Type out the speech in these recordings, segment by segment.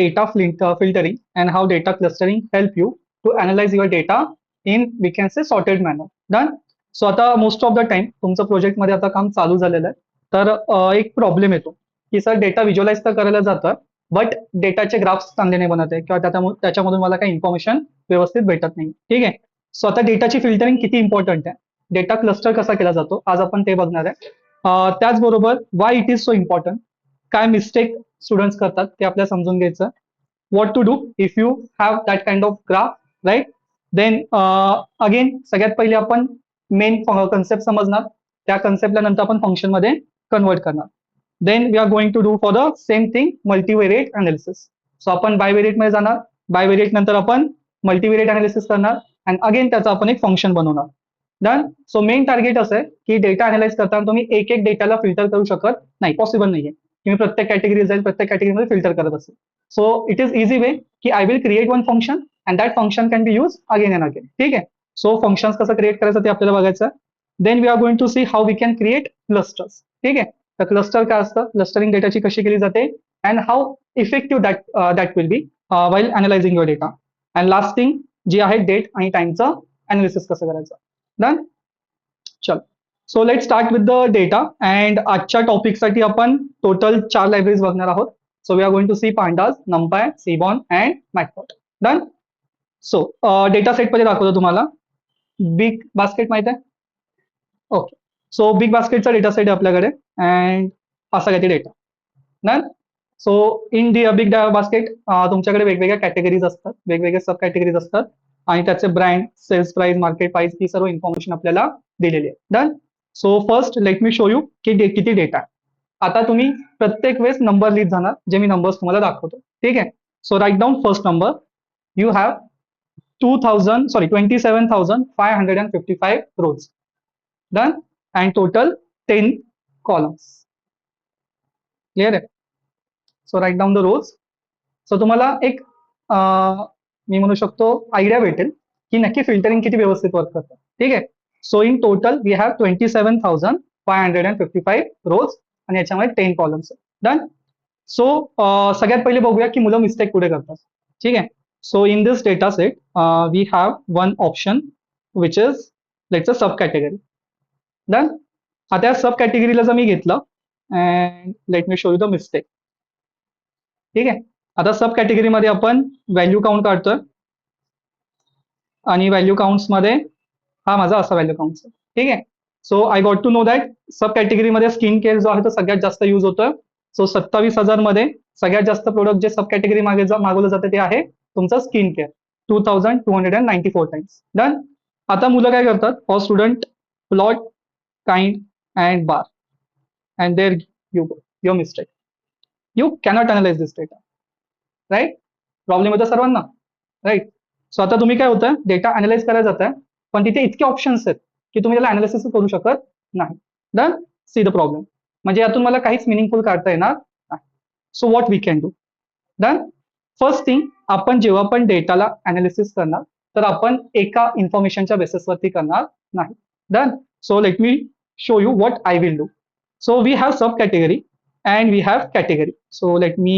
data filtering and how data clustering help you to analyze your data in, we can say, sorted manner. Done. So आता most of the time तुमचं प्रोजेक्टमध्ये आता काम चालू झालेलं आहे, तर एक प्रॉब्लेम येतो की सर डेटा व्हिज्युअलाइज तर करायला जातं, बट डेटाचे ग्राफ्स चांगले नाही बनत आहे, किंवा त्याच्यामधून मला काही इन्फॉर्मेशन व्यवस्थित भेटत नाही. ठीक आहे. सो आता डेटाची फिल्टरिंग किती इम्पॉर्टंट आहे, डेटा क्लस्टर कसा केला जातो, आज आपण ते बघणार आहे. त्याचबरोबर why it is so important, काय मिस्टेक स्टुडंट्स करतात ते आपल्याला समजून घ्यायचं. What to do if you have that kind of graph, right. Then again सगळ्यात पहिले आपण मेन कन्सेप्ट समजणार, त्या कन्सेप्टला नंतर आपण फंक्शन मध्ये कन्वर्ट करणार. Then we are going to do for the same thing multivariate analysis. So आपण बायव्हेरिएट मध्ये जाणार, बायव्हेरिएट नंतर आपण मल्टीव्हेरिएट अनालिसिस करणार, आणि अगेन त्याचं आपण एक फंक्शन बनवणार. डन. सो मेन टार्गेट असं आहे की डेटा अनालाइज करताना तुम्ही एक एक डेटाला फिल्टर करू शकत नाही, पॉसिबल नाहीये की मी प्रत्येक कॅटेगरी जाईल, प्रत्येक कॅटेगरीमध्ये फिल्टर करत असेल. सो इट इज इझी वे की I will create one function and that function can be use again and again. ठीक आहे. सो फंक्शन्स कसं क्रिएट करायचं ते आपल्याला बघायचं. Then we are going to see how we can create clusters. ठीक आहे. तर क्लस्टर काय असतं, क्लस्टरिंग डेटाची कशी केली जाते, and how effective that will be while analysing your data. And last thing जी आहे डेट आणि टाइमचं अनालिसिस कसं करायचं. डन. चल. So let start with the data. And आजच्या टॉपिकसाठी आपण टोटल 4 लायब्ररीज बघणार आहोत. So we are going to see pandas, NumPy, Seaborn and Matplot. Done. So data set मध्ये दाखवतो तुम्हाला. बिग बास्केट माहित आहे. ओके. सो बिग बास्केटचा डेटा सेट आहे आपल्याकडे, अँड असा काही data. Done. So in the big basket तुमच्याकडे वेगवेगळ्या कॅटेगरीज असतात, वेगवेगळे सब कॅटेगरीज असतात, आणि त्याचे brand, sales price, market price, ही सर्व इन्फॉर्मेशन आपल्याला दिलेली आहे. Done. So first let me show you की किती डेटा आहे. आता तुम्ही प्रत्येक वेळेस नंबर लिहित जाणार, जे मी नंबर्स तुम्हाला दाखवतो. ठीक आहे. So write down first number. You have 27,555 rows. Done. And total 10 columns. Clear आहे. So write down the rows. So तुम्हाला एक मी म्हणू शकतो आयडिया भेटेल की नक्की फिल्टरिंग किती व्यवस्थित वर्क करतं. ठीक आहे. So in total we have 27,555 rows, आणि याच्यामध्ये 10 कॉलम्स. डन. सो सगळ्यात पहिले बघूया की मुलं मिस्टेक कुठे करतात. ठीक आहे. So in this data set we have one option which is let's a sub category. Done. आता या सब कॅटेगरीला जर मी घेतलं, and let me show you the mistake. ठीक आहे. आता सब कॅटेगरीमध्ये आपण व्हॅल्यू काउंट काढतोय, आणि व्हॅल्यू काउंट्स मध्ये हा माझा असा व्हॅल्यू काउंट आहे. ठीक आहे. So I got to know that sub कॅटेगरीमध्ये स्किन केअर जो आहे तो सगळ्यात जास्त यूज होतोय. सो 27,000 मध्ये सगळ्यात जास्त प्रोडक्ट जे सब कॅटेगरी मागवलं जाते ते आहे तुमचं स्किन केअर, 2,294 टाइम्स. डन. आता मुलं काय करतात, for student plot kind and bar, and there you go, your mistake. You cannot analyze this data, right. Problem होता सर्वांना, राईट. सो आता तुम्ही काय होतं, डेटा अनालाइज करायला जाताय, पण तिथे इतके ऑप्शन्स आहेत की तुम्ही त्याला अनालिसिस करू शकत नाही. डन. See the problem. म्हणजे यातून मला काहीच मिनिंगफुल काढता येणार नाही. So what we can do. Done. First thing, आपण जेव्हा पण डेटाला अनालिसिस करणार तर आपण एका इन्फॉर्मेशनच्या बेसिसवरती करणार नाही. Done. So let me show you what I will do. So we have subcategory and we have category. So let me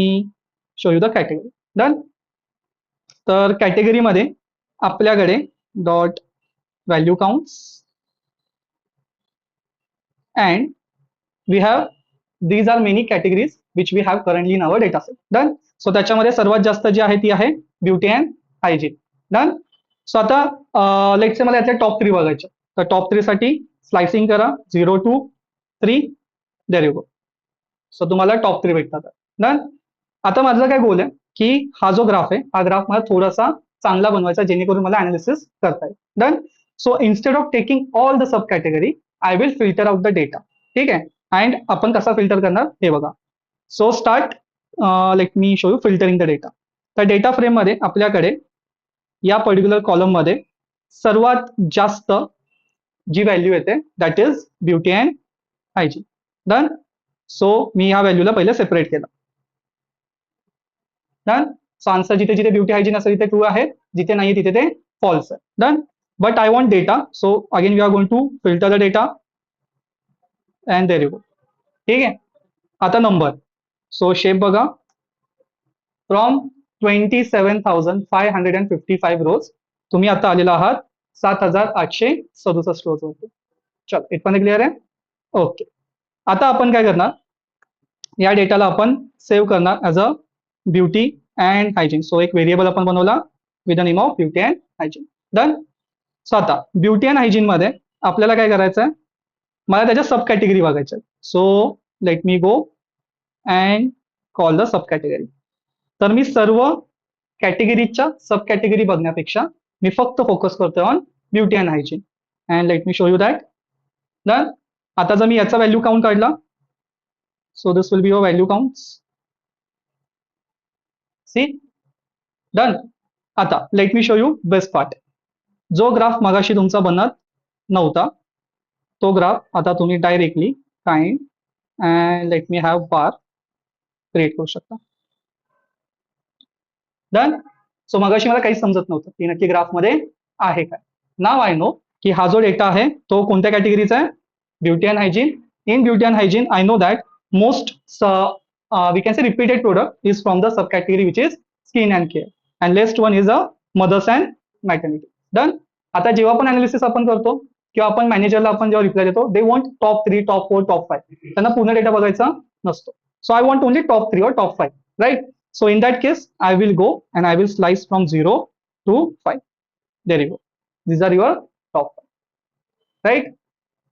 show you the category. Done. तर कॅटेगरी मध्ये आपल्याकडे dot value counts, and we have these are many categories which we have currently in our data set. Done. So त्याच्यामध्ये सर्वात जास्त जी आहे ती आहे beauty and hygiene. Done. So आता लेट्स से मला यातल्या टॉप 3 बघायच्या, तर टॉप 3 साठी स्लाइसिंग करा, 0 to 3. There you go. So तुम्हाला टॉप 3 भेटतात. डन. आता माझा काय गोल आहे की हा जो ग्राफ आहे, हा ग्राफ मला थोडासा चांगला बनवायचा, जेणेकरून मला अनालिसिस करता येईल. Done. So instead of taking all the sub category I will filter out the data. ठीक आहे. अँड आपण कसा फिल्टर करणार हे बघा. So start, let me show you filtering the data. तर डेटा फ्रेम मध्ये आपल्याकडे या पर्टिक्युलर कॉलम मध्ये सर्वात जास्त जी व्हॅल्यू येते that is beauty and hygiene. Done. So मी ह्या व्हॅल्यूला पहिले सेपरेट केलं. डन. सो आन्सर जिथे जिथे ब्युटी हायजीन असेल तिथे ट्रू आहे, जिथे नाही तिथे ते फॉल्स आहे. Done. But I want data, so again we are going to filter the data, and there you go. ठीक आहे. आता नंबर. सो शेप बघा, फ्रॉम 27,555 रोज तुम्ही आता आलेला आहात 7,867 रोज वरती. चल इथपर्यंत क्लिअर आहे. ओके. आता आपण काय करणार, या डेटाला आपण सेव्ह करणार as a beauty and hygiene. So एक व्हेरिएबल आपण बनवला with the name of beauty and hygiene. Done. So आता ब्युटी अँड हायजीन मध्ये आपल्याला काय करायचं आहे, मला त्याच्या सब कॅटेगरी बघायच्या. So let me go and call the sub category. तर मी सर्व कॅटेगरीच्या सब कॅटेगरी बघण्यापेक्षा मी फक्त फोकस करतोय on beauty and hygiene. And let me show you that. Done. आता जर मी याचा व्हॅल्यू काउंट काढला, so this will be your value counts. See. Done. आता let me show you best part. जो ग्राफ मगाशी तुमचा बनत नव्हता, तो ग्राफ आता तुम्ही directly kind and let me have bar create करू शकता. डन. सो मगाशी मला काहीच समजत नव्हतं की नक्की ग्राफमध्ये आहे काय. नाव आय नो की हा जो डेटा आहे तो कोणत्या कॅटेगरीचा आहे, beauty and hygiene. In beauty and hygiene I know that most we can say repeated product is from the sub category which is skin and care and least one is a mothers and maternity. Done. आता जेव्हा पण analysis आपण करतो किंवा आपण मॅनेजरला आपण जेव्हा रिप्लाय देतो, they want top 3, top 4, top 5. त्यांना पूर्ण डेटा बघायचा नसतो. So I want only top 3 or top 5, right. So in that case, I will go and I will slice from 0 to 5. There you go. These are your top 5. Right?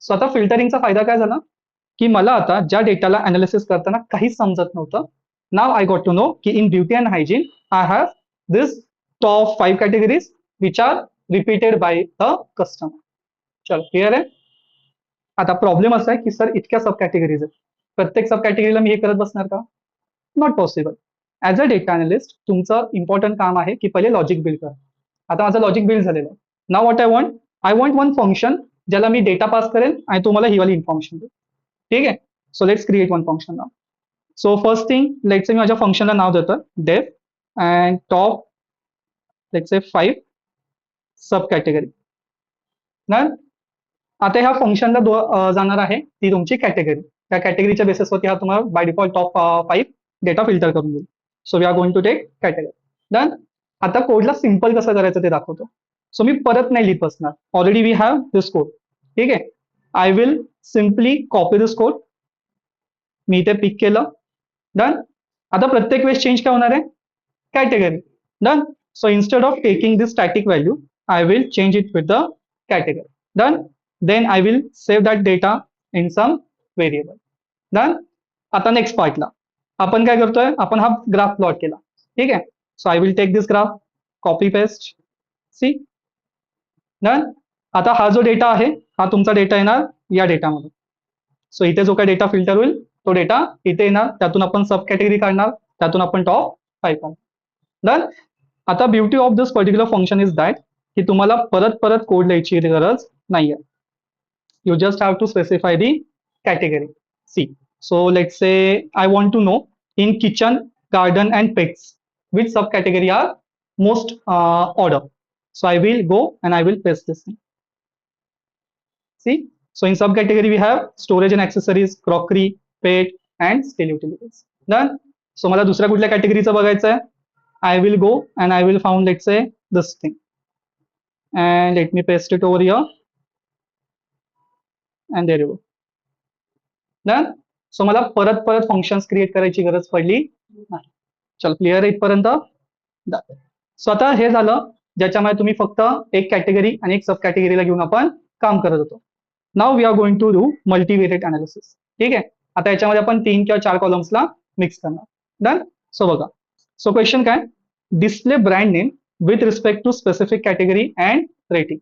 So आता फिल्टरिंगचा फायदा काय झाला, की मला आता ज्या डेटाला अनालिसिस करताना काहीच समजत नव्हतं, नाव आय गॉट टू नो की in beauty and hygiene I have this top 5 categories which are repeated by the customer. चल क्लिअर आहे. आता प्रॉब्लेम असा आहे की सर इतक्या सब कॅटेगरीज आहेत, प्रत्येक सब कॅटेगरीला मी हे करत बसणार का? Not possible. As a data analyst तुमचं इम्पॉर्टंट काम आहे की पहिले लॉजिक बिल्ड करा. आता माझं लॉजिक बिल्ड झालेलं आहे. Now what I want one function ज्याला मी डेटा पास करेन आणि तुम्हाला ही वाली इन्फॉर्मेशन देईल. ठीक आहे. So let's create one function now. So first thing let's say मी माझ्या फंक्शनला नाव देतो def and top let's say 5 sub category. आता ह्या फंक्शनला जाणार आहे ती तुमची कॅटेगरी. त्या कॅटेगरीच्या बेसिसवरती हा तुम्हाला by default top 5 data filter करून देईल. So we are going to take category. Done. आता कोडला सिम्पल कसं करायचं ते दाखवतो. सो मी परत नाही लिहित बसणार, already we have this code. ठीक आहे. I will simply copy this code. मी इथे पिक केलं. डन. आता प्रत्येक वेळेस चेंज काय होणार आहे, category. Done. So instead of taking this static value I will change it with the category. Done. Then I will save that data in some variable. Done. आता नेक्स्ट पार्टला आपण काय करतोय, आपण हा ग्राफ प्लॉट केला. ठीक आहे. So I will take this graph, copy paste. See. Done. आता हा जो डेटा आहे हा तुमचा डेटा येणार या डेटामध्ये. सो इथे जो काय डेटा फिल्टर होईल तो डेटा इथे येणार, त्यातून आपण सब कॅटेगरी काढणार, त्यातून आपण टॉप 5 काढणार. डन. आता beauty of this particular function is that की तुम्हाला परत परत कोड लिहायची गरज नाहीये. You just have to specify the category. See, so let's say I want to know in kitchen, garden and pets which subcategory are most order. So I will go and I will paste this thing. See, so in subcategory we have storage and accessories, crockery, pet and steel utilities. Done. So मला दुसऱ्या कुठल्या कॅटेगरीचं बघायचं आहे, I will go and I will found let's say this thing and let me paste it over here. And there you go. Done. So मला परत परत functions create करायची गरज पडली नाही. चल क्लिअर आहे इथपर्यंत. सो आता हे झालं ज्याच्यामध्ये तुम्ही फक्त एक कॅटेगरी आणि एक सब कॅटेगरीला घेऊन आपण काम करत होतो. Now we are going to do multivariate analysis. ठीक आहे. आता याच्यामध्ये आपण 3 किंवा 4 कॉलम्सला मिक्स करणार. डन. सो बघा. सो क्वेश्चन काय, display brand name with respect to specific category and rating.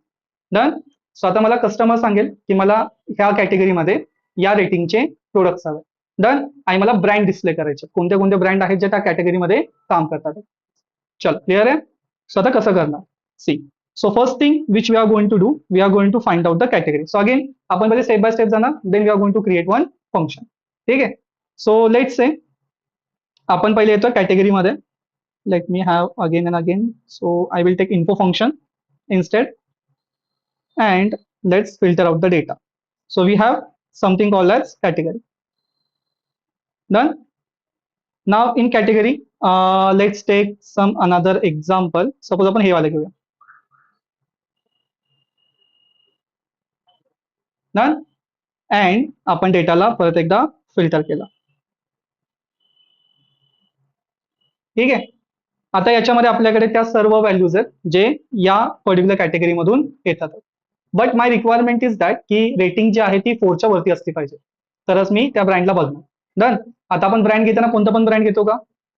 Done. So आता मला कस्टमर सांगेल की मला ह्या कॅटेगरीमध्ये या रेटिंगचे प्रोडक्ट्स हवे. डन. आणि मला ब्रँड डिस्प्ले करायचे, कोणते कोणते ब्रँड आहेत जे त्या कॅटेगरीमध्ये काम करतात. चल क्लिअर आहे. सो आता कसं करणार, see. So first thing which we are going to do, we are going to find out the category. So again आपण पहिले स्टेप बाय स्टेप जाणार, then we are going to create one function. ठीक आहे. So let's say आपण पहिले येतो कॅटेगरीमध्ये. Let me have again and again. So I will take info function instead and let's filter out the data. So we have something called as category. Done. Now in category let's take some another example. Suppose आपण हे वाले घेऊया ना, and आपण डेटाला परत एकदा filter केला. ठीक आहे. आता याच्यामध्ये आपल्याकडे त्या सर्व व्हॅल्यूज आहेत जे या पर्टिक्युलर कॅटेगरीमधून येतात. But my requirement is that की रेटिंग जी आहे ती 4च्या वरती असली पाहिजे, तरच मी त्या ब्रँडला बघणार. डन. आता आपण ब्रँड घेताना कोणता पण ब्रँड घेतो का?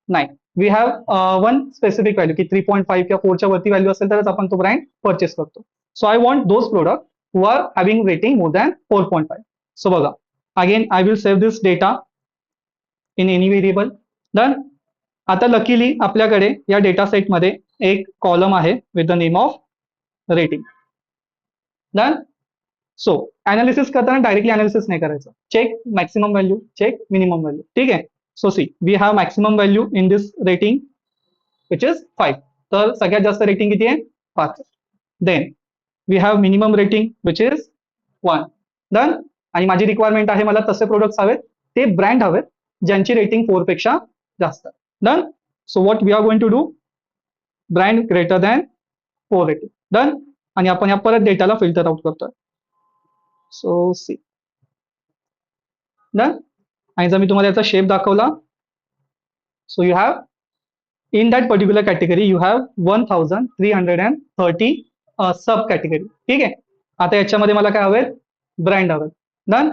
नाही. We have one specific value की 3.5 किंवा 4च्या वरती व्हॅल्यू असेल तरच आपण तो ब्रँड परचेस करतो. So I want those product who are having rating more than 4.5. So बघा, again I will save this data in any variable. Done. आता लकीली आपल्याकडे या डेटा सेटमध्ये एक कॉलम आहे with the name of rating. Done. So analysis करताना directly analysis नाही करायचं. Check maximum value, check minimum value. ठीक आहे. So see we have maximum value in this rating which is 5. तर सगळ्यात जास्त रेटिंग किती आहे? 5. Then we have minimum rating which is 1. Done. आणि माझी रिक्वायरमेंट आहे, मला तसे प्रोडक्ट्स हवेत, ते ब्रँड हवेत ज्यांची रेटिंग 4 पेक्षा जास्त. Done. So what we are going to do, brand greater than 4 rating. Done. आणि आपण या परत डेटाला फिल्टर आउट करतोय. So see. डन. आणि जर मी तुम्हाला याचा शेप दाखवला, so you have in that particular category you have 1330 sub category. ठीक आहे. आता याच्यामध्ये मला काय हवेत? ब्रँड हवेत. डन.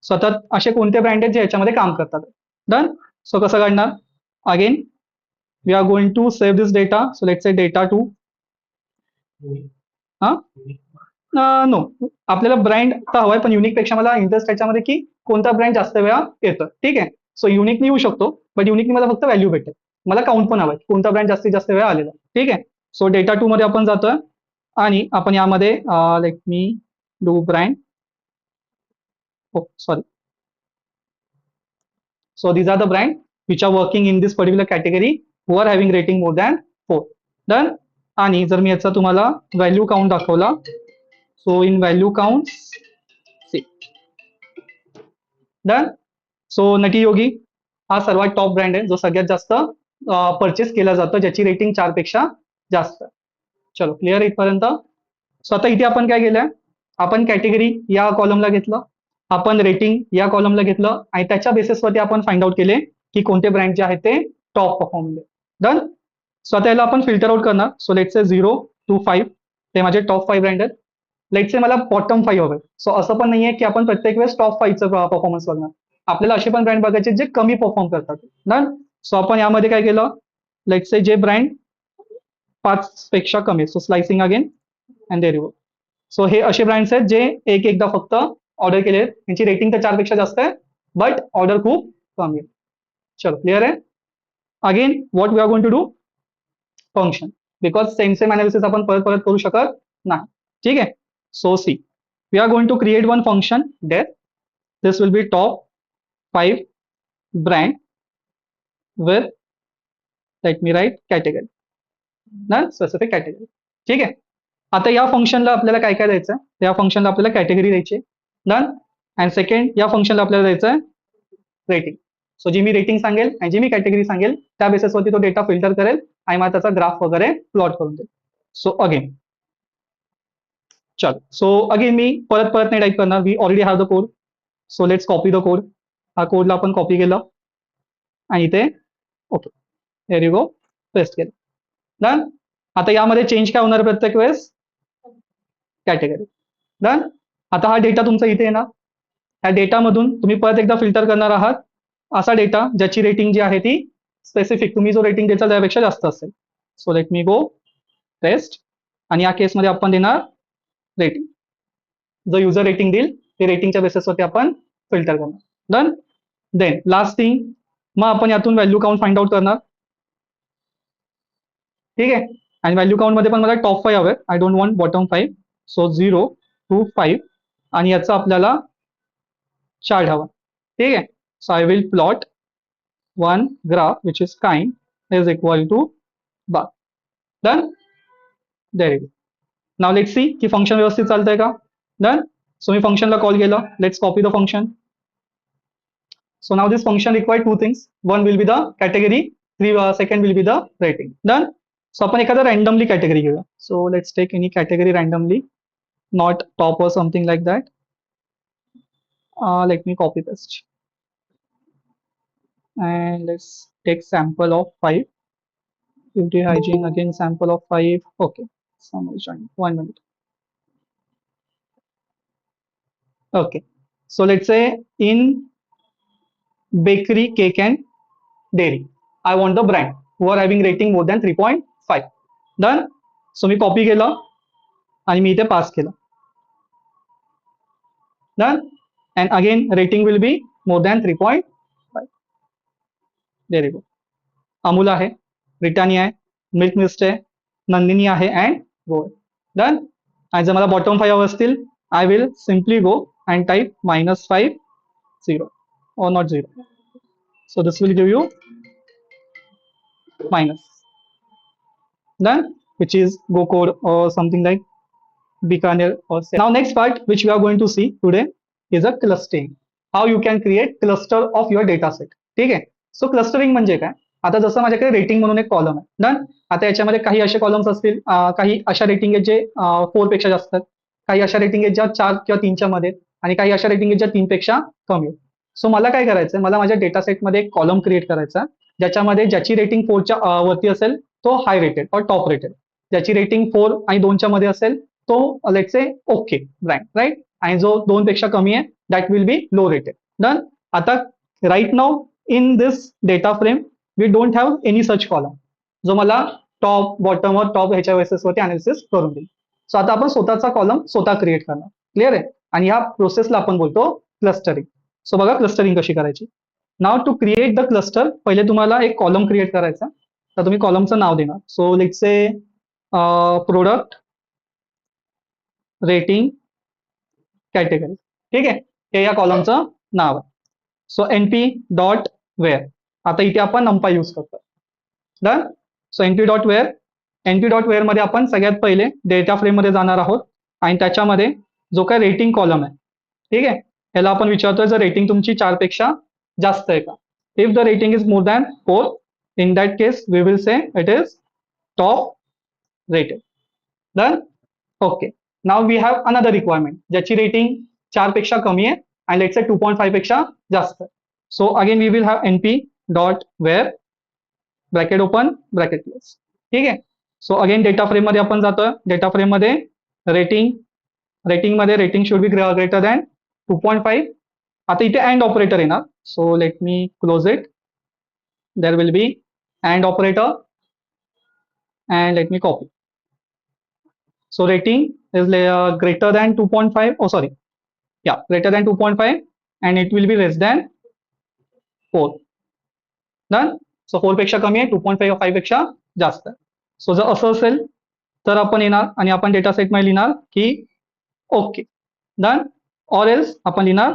सतत असे कोणते ब्रँड आहेत जे याच्यामध्ये काम करतात? डन. सो कसं काढणार? Again we are going to save this data. So let's say data two. हा नो, आपल्याला ब्रँड तर हवाय, पण युनिक पेक्षा मला इंटरेस्ट त्याच्यामध्ये की कोणता ब्रँड जास्त वेळा येतं. ठीक आहे. सो युनिकनी येऊ शकतो, बट युनिकनी मला फक्त व्हॅल्यू भेटेल. मला काउंट पण हवाय कोणता ब्रँड जास्तीत जास्त वेळा आलेला. ठीक आहे. सो डेटा टू मध्ये आपण जातोय आणि आपण यामध्ये लेट मी डू ब्रँड. हो sorry. So these are the brand which are working in this particular category who are having rating more than 4. Done. आणि जर मी याचा तुम्हाला व्हॅल्यू काउंट दाखवला, so in value count see. Done. So Nutty Yogi हा सर्वात top brand आहे जो सगळ्यात जास्त परचेस केला जातो, ज्याची रेटिंग 4 पेक्षा जास्त. चलो क्लिअर इथपर्यंत. सो आता इथे आपण काय केलंय, आपण कॅटेगरी या कॉलमला घेतलं, आपण रेटिंग या कॉलमला घेतलं आणि त्याच्या बेसिसवरती आपण फाइंड आउट केले की कोणते ब्रँड जे आहेत ते टॉप परफॉर्म. डन. सो आता याला आपण फिल्टर आउट करणार. सो लेट्स से 0 to 5 ते माझे टॉप 5 ब्रँड आहेत. लेट्स से मला बॉटम 5 हवे. सो असं पण नाहीये की आपण प्रत्येक वेळेस टॉप 5चं परफॉर्मन्स बघणार. आपल्याला असे पण ब्रँड बघायचे जे कमी परफॉर्म करतात. डन. सो आपण यामध्ये काय केलं, लेट्स से जे ब्रँड 5 पेक्षा कमी, so slicing again and there you. So हे असे ब्रँड्स आहेत जे एकदा फक्त ऑर्डर केले आहेत, त्यांची रेटिंग तर 4 पेक्षा जास्त आहे, बट ऑर्डर खूप कमी आहे. चलो क्लिअर आहे. Again what we are going to do, function, because same same analysis आपण परत परत करू शकत नाही. ठीक आहे. So see we are going to create one function there. This will be top 5 brand with, let me write category, ना specific category. ठीक आहे. आता या फंक्शनला आपल्याला काय काय द्यायचं आहे, या फंक्शनला आपल्याला कॅटेगरी द्यायची. डन. अँड सेकंड या फंक्शनला आपल्याला द्यायचं आहे रेटिंग. सो जी मी रेटिंग सांगेल आणि जी मी कॅटेगरी सांगेल त्या बेसिसवरती तो डेटा फिल्टर करेल आणि मला त्याचा ग्राफ वगैरे प्लॉट करून देईल. सो अगेन चल, सो अगेन मी परत परत नाही टाईप करणार, we already have the code. So let's copy the code. हा कोडला आपण कॉपी केलं आणि इथे okay there you go paste केलं. डन. आता यामध्ये चेंज काय होणार प्रत्येक वेळेस, कॅटेगरी. डन. आता हा डेटा तुमचा इथे येणार. ह्या डेटामधून तुम्ही परत एकदा फिल्टर करणार आहात असा डेटा ज्याची रेटिंग जी आहे ती स्पेसिफिक तुम्ही जो रेटिंग द्याल त्यापेक्षा जास्त असेल. सो लेट मी गो टेस्ट. आणि या केसमध्ये आपण देणार रेटिंग. जो युजर रेटिंग देईल ते रेटिंगच्या बेसिसवरती आपण फिल्टर करणार. डन. देन लास्ट थिंग, मग आपण यातून व्हॅल्यू काउंट फाइंड आउट करणार. ठीक आहे. आणि व्हॅल्यू काउंट मध्ये पण मला टॉप 5 हवे, I don't want bottom 5. So 0 to 5 आणि याचा आपल्याला चार्ट हवा. ठीक आहे. So I will plot one graph which is kind is equal to bar. Done. There is. Now let's see की फंक्शन व्यवस्थित चालतंय का. डन. सो मी फंक्शनला कॉल केलं. Let's copy the function. So now this function require two things. One will be the category, second will be the rating. Done. So आपण एखादा randomly category घेऊया. So let's take any category randomly, not top or something like that. Let me copy paste and let's take sample of 5. Beauty hygiene, again sample of 5. Okay, summary join. 1 minute. Okay, so let's say in bakery, cake and dairy, I want the brand who are having rating more than 3.5. Done. So me copy केलं आणि मी इथे pass केलं. Done. And again rating will be more than 3.5. There you go. Amul आहे, Britannia आहे, milk mist आहे, नंदिनी आहे and go. Done. आणि जर मला बॉटम 5 हवं असतील, I will simply go and type -5 0 or not 0. So this will give you minus. Done. Which is go code or something like Bikaner or say. Now next part which we are going to see today is a clustering. How you can create cluster of your data set. ठीक आहे. So clustering म्हणजे काय? आता जसं माझ्याकडे rating म्हणून एक column आहे. डन. आता याच्यामध्ये काही असे कॉलम्स असतील, काही अशा रेटिंग आहेत जे 4 पेक्षा जास्त आहेत, काही अशा रेटिंग आहेत ज्या 4 किंवा 3च्या मध्ये, आणि काही अशा रेटिंग आहेत ज्या 3 पेक्षा कमी आहेत. सो मला काय करायचं, मला माझ्या डेटा सेटमध्ये एक कॉलम क्रिएट करायचा ज्याच्यामध्ये ज्याची रेटिंग 4च्या वरती असेल तो high rated or top rated, ज्याची रेटिंग 4 आणि 2च्या मध्ये असेल तो let's say okay brand, right. आणि जो 2 पेक्षा कमी आहे that will be low rated. Done. आता right now in this data frame we don't have any such column जो मला टॉप बॉटम और टॉप ह्याच्या बेसिस वरती अनालिसिस करून देईल. सो आता आपण स्वतःचा कॉलम स्वतः क्रिएट करणार. क्लिअर आहे. आणि ह्या प्रोसेसला आपण बोलतो क्लस्टरिंग. सो बघा क्लस्टरिंग कशी करायची. नाव टू क्रिएट द क्लस्टर, पहिले तुम्हाला एक कॉलम क्रिएट करायचा. तर तुम्ही कॉलमचं नाव देणार. So let's say product rating category. ठीक आहे. हे या कॉलमचं नाव आहे. So np dot where. आता इथे आपण नंपाय यूज करतो. Done. So np dot where मध्ये आपण सगळ्यात पहिले डेटा फ्रेम मध्ये जाणार आहोत आणि त्याच्यामध्ये जो काय रेटिंग कॉलम आहे, ठीक आहे, याला आपण विचारतोय जर रेटिंग तुमची 4 पेक्षा जास्त आहे का. If the rating is more than 4, in that case we will say it is top rated. Done. Okay. Now we have another requirement ज्याची रेटिंग 4 पेक्षा कमी आहे आणि लेट्स से 2.5 पेक्षा जास्त आहे. So again we will have np dot where bracket open bracket close. ठीक आहे. सो अगेन डेटा फ्रेम मध्ये आपण जातोय. डेटा फ्रेम मध्ये rating should be greater than 2.5. आता इथे अँड ऑपरेटर येणार. So let me close it. There will be and operator and let me copy. So rating is greater than 2.5. Oh, sorry. Yeah, greater than 2.5 and it will be less than 4. Done. So 4 पेक्षा कमी आहे, 2.5 5 पेक्षा जास्त आहे. So जर असं असेल तर आपण येणार आणि आपण डेटा सेट मध्ये लिहिणार की ओके. डन. ऑर एल्स आपण लिहिणार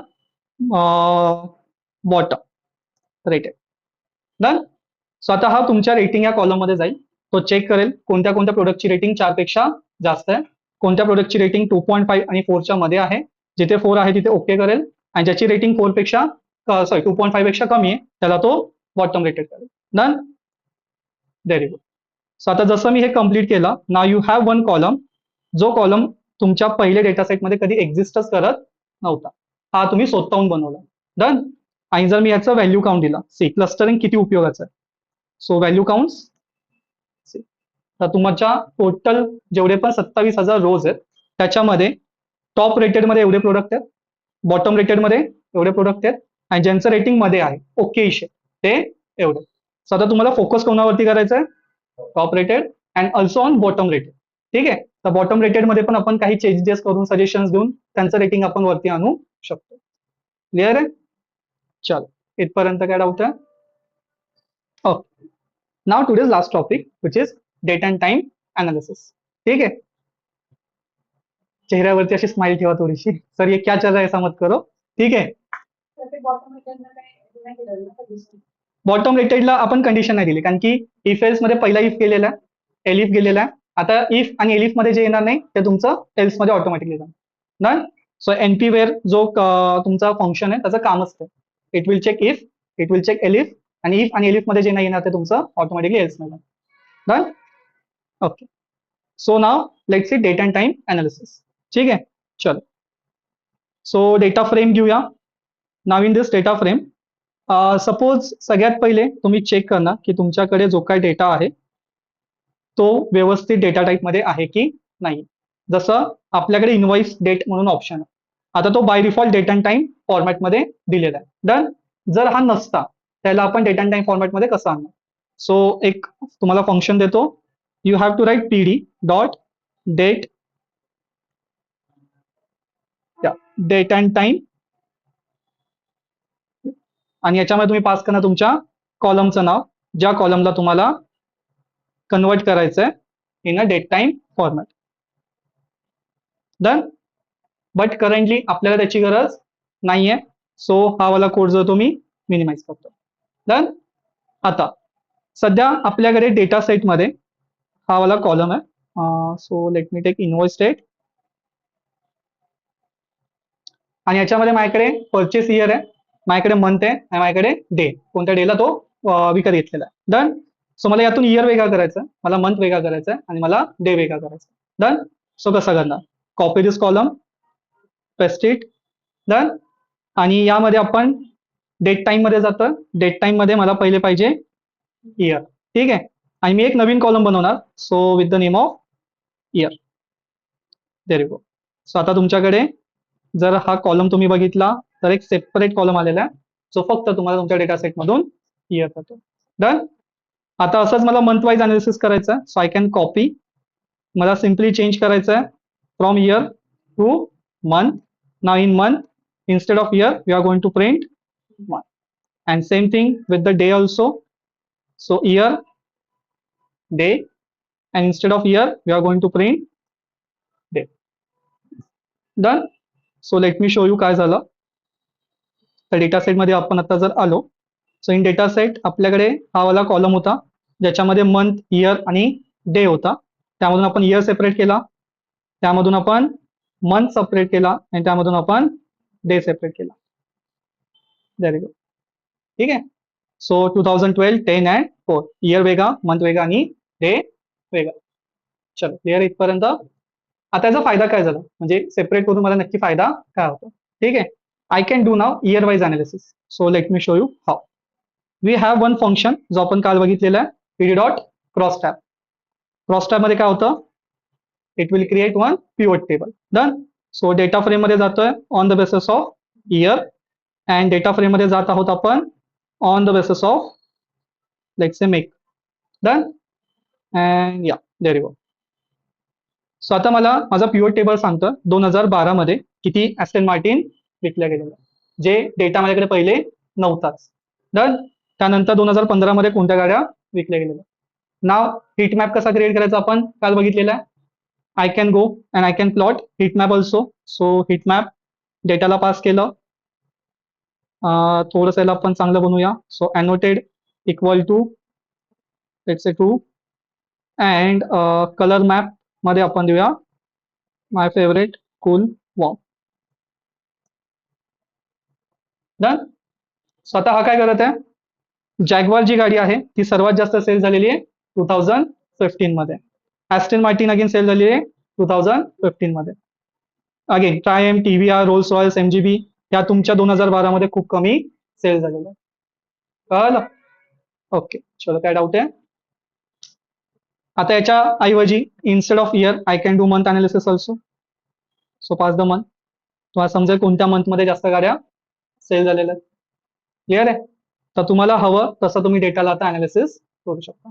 बॉटम रेटेड. डन. सो आता हा तुमच्या रेटिंग या कॉलम मध्ये जाईल. तो चेक करेल कोणत्या कोणत्या प्रोडक्टची रेटिंग 4 पेक्षा जास्त आहे, कोणत्या प्रोडक्टची रेटिंग 2.5 आणि 4च्या मध्ये आहे. जिथे 4 आहे तिथे ओके करेल आणि ज्याची रेटिंग 4 पेक्षा 2.5 पेक्षा कमी आहे त्याला तो बॉटम रेटेड करेल. Done. There you go. So आता जसं मी हे कम्प्लीट केलं, नाव यू हॅव वन कॉलम, जो कॉलम तुमच्या पहिले डेटा सेटमध्ये कधी एक्झिस्टच करत नव्हता, हा तुम्ही स्वतःहून बनवला. डन. आणि जर मी याचं व्हॅल्यू काउंट दिला, सी क्लस्टरिंग किती उपयोगाचं आहे. सो व्हॅल्यू काउंट्स, तर तुमच्या टोटल जेवढे पण 27,000 रोज आहेत त्याच्यामध्ये टॉप रेटेड मध्ये एवढे प्रोडक्ट आहेत, बॉटम रेटेड मध्ये एवढे प्रोडक्ट आहेत आणि ज्यांचं रेटिंग मध्ये आहे ओके इश ते एवढे. सो आता तुम्हाला फोकस कोणावरती करायचं आहे, top rated and also on bottom rated. ठीक आहे. तर बॉटम रेटेड मध्ये पण आपण काही चेंजेस करून सजेशन्स देऊन त्यांचं रेटिंग आपण वरती आणू शकतो. क्लिअर आहे. चलो इथपर्यंत काय डाऊट आहे. Okay. Now today's last topic which is data and time analysis. ठीक है. चेहऱ्यावरती अशी स्माइल ठेवा थोडीशी. सर ये क्या चल रहा है ऐसा मत करो. ठीक है. बॉटम रेटेडला आपण कंडिशन नाही दिली कारण की इफ एल्स मध्ये पहिला इफ गेलेला आहे, एलिफ गेलेला आहे. आता इफ आणि एलिफ मध्ये जे येणार नाही ते तुमचं एल्स मध्ये ऑटोमॅटिकली जाणार. डन. सो एनपी वेअर जो तुमचा फंक्शन आहे त्याचं काम असतं it will check if, it will check elif, आणि इफ आणि एलिफ मध्ये जे नाही येणार ते तुमचं ऑटोमॅटिकली एल्स मिळणार. Done. Okay. So now let's see date and time analysis. ठीक आहे, चलो. सो डेटा फ्रेम घेऊया. Now in this data frame, suppose सगळ्यात पहिले तुम्ही चेक करणार की तुमच्याकडे जो काय डेटा आहे तो व्यवस्थित डेटा टाईप मध्ये आहे की नाही. जसं आपल्याकडे इनवॉइस डेट म्हणून ऑप्शन आहे, आता तो by default date and time फॉर्मॅटमध्ये दिलेला आहे. डन. जर हा नसता त्याला आपण डेट अँड टाइम फॉर्मॅटमध्ये कसं आणणार. सो एक तुम्हाला फंक्शन देतो, you have to write pd dot date date and time, आणि याच्यामध्ये तुम्ही पास करणार तुमच्या कॉलमचं नाव, ज्या कॉलमला तुम्हाला कन्वर्ट करायचं आहे in a date time format. Done. But currently आपल्याला त्याची गरज नाहीये, सो हा वाला कोड जो तो मी मिनिमाइज करतो. डन. आता सध्या आपल्याकडे डेटा सेटमध्ये हा वाला कॉलम आहे. So let me take invoice date, आणि याच्यामध्ये माझ्याकडे परचेस इयर आहे, माझ्याकडे मंथ आहे, आणि माझ्याकडे डे, कोणत्या डेला तो विकत घेतलेला आहे. डन. सो मला यातून इयर वेगळा करायचा आहे, मला मंथ वेगळा करायचा आहे, आणि मला डे वेगळा करायचा आहे. डन. सो कसं करणार, copy this column, paste it. Done. आणि यामध्ये आपण डेट टाइम मध्ये जातं, डेट टाइम मध्ये मला पहिले पाहिजे इयर. ठीक आहे, आणि मी एक नवीन कॉलम बनवणार, so with the name of year. There you go. So आता तुमच्याकडे जर हा कॉलम तुम्ही बघितला तर एक सेपरेट कॉलम आलेला आहे, जो फक्त तुम्हाला तुमच्या डेटा सेट मधून इयर करतो. डन. आता असंच मला मंथ वाईज अनालिसिस करायचं आहे, सो आय कॅन कॉपी, मला सिम्पली चेंज करायचं आहे from year two month. Now in month instead of year we are going to print month, and same thing with the day also. So year, day, and instead of year we are going to print day. Done. So let me show you काय झालं. तर data set मध्ये आपण आता जर आलो, so in data set आपल्याकडे हा वाला कॉलम होता ज्याच्यामध्ये मंथ, इयर आणि डे होता. त्यामधून आपण इयर सेपरेट केला, त्यामधून आपण मंथ सेपरेट केला, आणि त्यामधून आपण डे सेपरेट केला. There you go. ठीक आहे. सो 2012 10 अँड 4, इयर वेगळा, मंथ वेगळा आणि डे वेगळा. चलो, क्लिअर इथपर्यंत. आता याचा फायदा काय झाला, म्हणजे सेपरेट करून मला नक्की फायदा काय होतो. ठीक आहे. I can do now year wise analysis. So let me show you how. We have one function जो आपण काल बघितलेला आहे, pd dot cross tab. Cross tab मध्ये काय होतं, it will create one pivot table. Done. So data frame मध्ये जातोय on the basis of year, and data frame मध्ये जात आहोत आपण on the basis of let's say make. Done. And या देयर यू गो. सो आता मला माझा पिवट टेबल सांगतं 2012 मध्ये किती ॲस्टन मार्टिन विकल्या गेलेल्या, जे डेटा माझ्याकडे पहिले नव्हताच. डन. त्यानंतर 2015 मध्ये कोणत्या गाड्या विकल्या गेलेल्या. नाव हिट मॅप कसा क्रिएट करायचा आपण काल बघितलेला आहे. I can go and I can plot heat map also. So heat map डेटाला पास केलं, थोडंसं याला आपण चांगलं बनवूया. So annotated equal to let's say 2, and colour map मध्ये आपण देऊया my favourite cool warm. Done. स्वतः हा काय करत आहे, जॅगवार जी गाडी आहे ती सर्वात जास्त सेल झालेली आहे 2015 मध्ये. ॲस्टन मार्टिन अगेन सेल झालेली आहे 2015 मध्ये. अगेन ट्रायम, टीव्हीआर, रोल्स रॉयल्स, एमजीबी या तुमच्या 2012 मध्ये खूप कमी सेल झालेल्या आहे. कळलं. ओके, चलो, काय डाऊट आहे. आता याच्या ऐवजी instead of year I can do month analysis also. So pass the month, तुम्हाला समजेल कोणत्या मंथ मध्ये जास्त गाड्या सेल झालेल्या आहेत. क्लिअर आहे. तर तुम्हाला हवं तसं तुम्ही डेटाला आता अनालिसिस करू शकता.